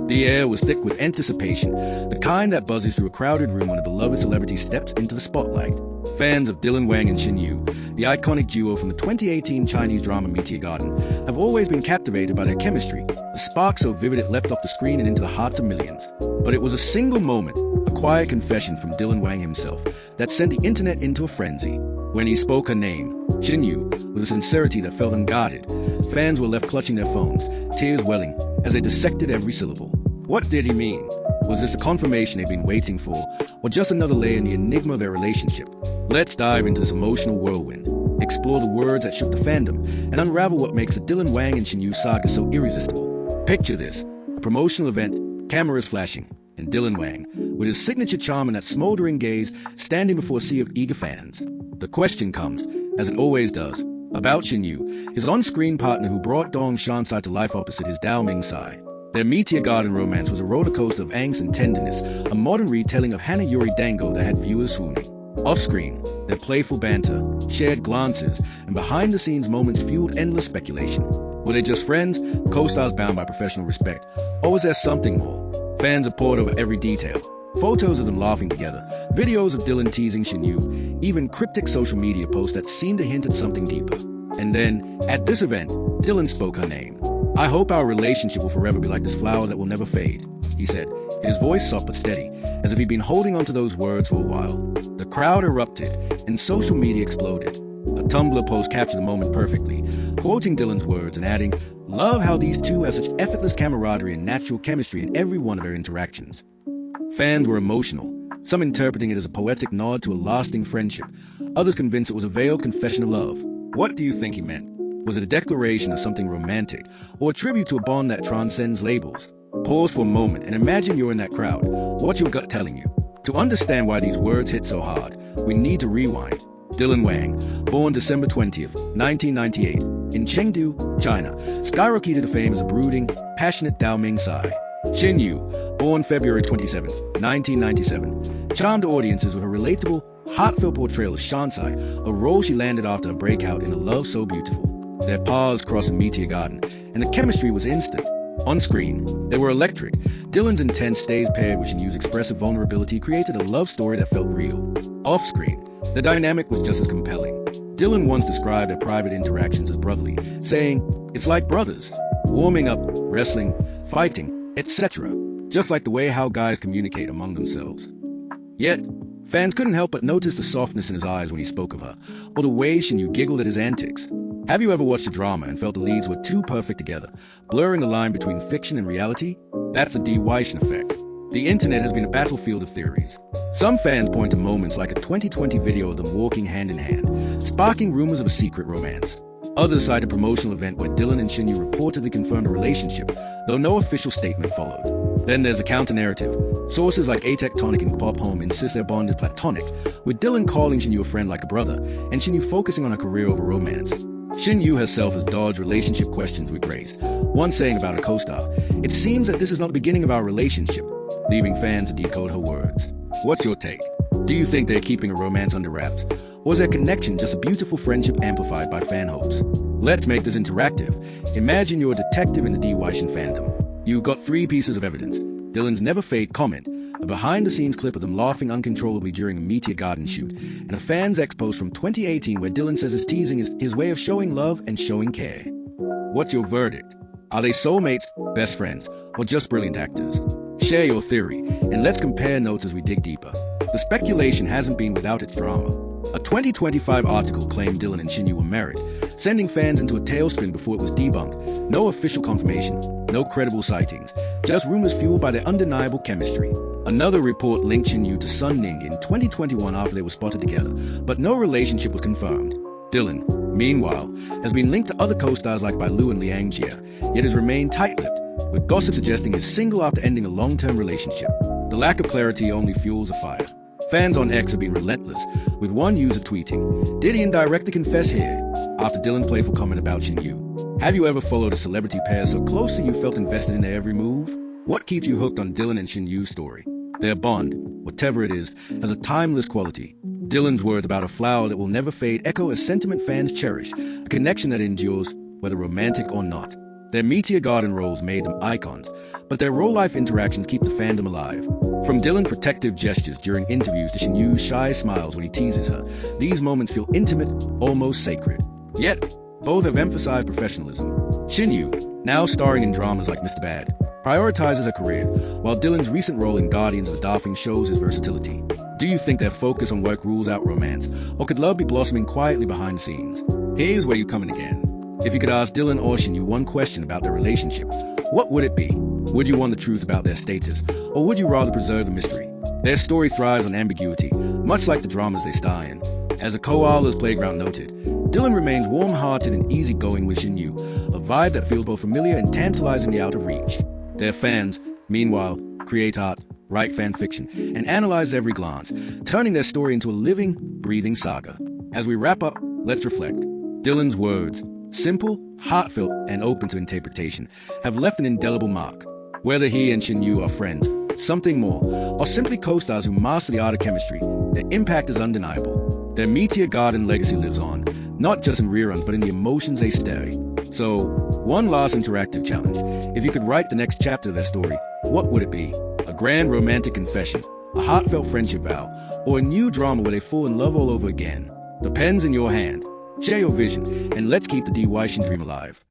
The air was thick with anticipation, the kind that buzzes through a crowded room when a beloved celebrity steps into the spotlight. Fans of Dylan Wang and Shen Yu, the iconic duo from the 2018 Chinese drama Meteor Garden, have always been captivated by their chemistry, a spark so vivid it leapt off the screen and into the hearts of millions. But it was a single moment, a quiet confession from Dylan Wang himself, that sent the internet into a frenzy. When he spoke her name, Shen Yu, with a sincerity that felt unguarded, fans were left clutching their phones, tears welling, as they dissected every syllable. What did he mean? Was this a confirmation they'd been waiting for, or just another layer in the enigma of their relationship? Let's dive into this emotional whirlwind, explore the words that shook the fandom, and unravel what makes the Dylan Wang and Shen Yu saga so irresistible. Picture this, a promotional event, cameras flashing, and Dylan Wang, with his signature charm and that smoldering gaze, standing before a sea of eager fans. The question comes, as it always does, about Shen Yu, his on-screen partner who brought Dong Shansai to life opposite his Dao Ming Sai. Their Meteor Garden romance was a rollercoaster of angst and tenderness, a modern retelling of Hana Yuri Dango that had viewers swooning. Off-screen, their playful banter, shared glances, and behind-the-scenes moments fueled endless speculation. Were they just friends, co-stars bound by professional respect, or was there something more? Fans have pored over every detail. Photos of them laughing together, videos of Dylan teasing Shen Yu, even cryptic social media posts that seemed to hint at something deeper. And then, at this event, Dylan spoke her name. "I hope our relationship will forever be like this flower that will never fade," he said, his voice soft but steady, as if he'd been holding onto those words for a while. The crowd erupted, and social media exploded. A Tumblr post captured the moment perfectly, quoting Dylan's words and adding, "Love how these two have such effortless camaraderie and natural chemistry in every one of their interactions." Fans were emotional, some interpreting it as a poetic nod to a lasting friendship, others convinced it was a veiled confession of love. What do you think he meant? Was it a declaration of something romantic, or a tribute to a bond that transcends labels? Pause for a moment and imagine you're in that crowd. What's your gut telling you? To understand why these words hit so hard, we need to rewind. Dylan Wang, born December 20th, 1998, in Chengdu, China, skyrocketed to fame as a brooding, passionate Dao Ming Sai. Shen Yu, born February 27, 1997, charmed audiences with her relatable, heartfelt portrayal of Shansai, a role she landed after a breakout in A Love So Beautiful. Their paths crossed in Meteor Garden, and the chemistry was instant. On screen, they were electric. Dylan's intense stays paired with Shen Yu's expressive vulnerability created a love story that felt real. Off screen, the dynamic was just as compelling. Dylan once described their private interactions as brotherly, saying, "It's like brothers, warming up, wrestling, fighting, etc. Just like the way how guys communicate among themselves." Yet, fans couldn't help but notice the softness in his eyes when he spoke of her, or the way Shen Yu giggled at his antics. Have you ever watched a drama and felt the leads were too perfect together, blurring the line between fiction and reality? That's the D. Weischen effect. The internet has been a battlefield of theories. Some fans point to moments like a 2020 video of them walking hand in hand, sparking rumors of a secret romance. Others cite a promotional event where Dylan and Shen Yu reportedly confirmed a relationship, though no official statement followed. Then there's a counter-narrative. Sources like Atectonic and Pop Home insist their bond is platonic, with Dylan calling Shen Yu a friend like a brother, and Shen Yu focusing on her career over romance. Shen Yu herself has dodged relationship questions with grace, once saying about her co-star, "It seems that this is not the beginning of our relationship," leaving fans to decode her words. What's your take? Do you think they're keeping a romance under wraps? Or is their connection just a beautiful friendship amplified by fan hopes? Let's make this interactive. Imagine you're a detective in the D. Weischen fandom. You've got 3 pieces of evidence. Dylan's never fade comment, a behind-the-scenes clip of them laughing uncontrollably during a Meteor Garden shoot, and a fan's ex-post from 2018 where Dylan says his teasing is his way of showing love and showing care. What's your verdict? Are they soulmates, best friends, or just brilliant actors? Share your theory, and let's compare notes as we dig deeper. The speculation hasn't been without its drama. A 2025 article claimed Dylan and Shen Yu were married, sending fans into a tailspin before it was debunked. No official confirmation, no credible sightings, just rumors fueled by their undeniable chemistry. Another report linked Shen Yu to Sun Ning in 2021 after they were spotted together, but no relationship was confirmed. Dylan, meanwhile, has been linked to other co-stars like Bai Lu and Liang Jia, yet has remained tight-lipped, with gossip suggesting he's single after ending a long-term relationship. The lack of clarity only fuels a fire. Fans on X have been relentless, with one user tweeting, "Did he indirectly confess here?" after Dylan's playful comment about Shen Yu. Have you ever followed a celebrity pair so closely you felt invested in their every move? What keeps you hooked on Dylan and Shen Yu's story? Their bond, whatever it is, has a timeless quality. Dylan's words about a flower that will never fade echo a sentiment fans cherish, a connection that endures, whether romantic or not. Their Meteor Garden roles made them icons, but their real-life interactions keep the fandom alive. From Dylan's protective gestures during interviews to Shen Yu's shy smiles when he teases her, these moments feel intimate, almost sacred. Yet, both have emphasized professionalism. Shen Yu, now starring in dramas like Mr. Bad, prioritizes her career, while Dylan's recent role in Guardians of the Dolphin shows his versatility. Do you think their focus on work rules out romance, or could love be blossoming quietly behind the scenes? Here's where you come in again. If you could ask Dylan or Shen Yu one question about their relationship, what would it be? Would you want the truth about their status, or would you rather preserve the mystery? Their story thrives on ambiguity, much like the dramas they star in. As a Koala's Playground noted, Dylan remains warm-hearted and easygoing with Shen Yu, a vibe that feels both familiar and tantalizingly out of reach. Their fans, meanwhile, create art, write fan fiction, and analyze every glance, turning their story into a living, breathing saga. As we wrap up, let's reflect. Dylan's words, simple, heartfelt, and open to interpretation, have left an indelible mark. Whether he and Shen Yu are friends, something more, or simply co-stars who master the art of chemistry, their impact is undeniable. Their Meteor Garden legacy lives on, not just in reruns, but in the emotions they stir. So, one last interactive challenge. If you could write the next chapter of their story, what would it be? A grand romantic confession, a heartfelt friendship vow, or a new drama where they fall in love all over again? The pen's in your hand. Share your vision, and let's keep the DY Shen dream alive.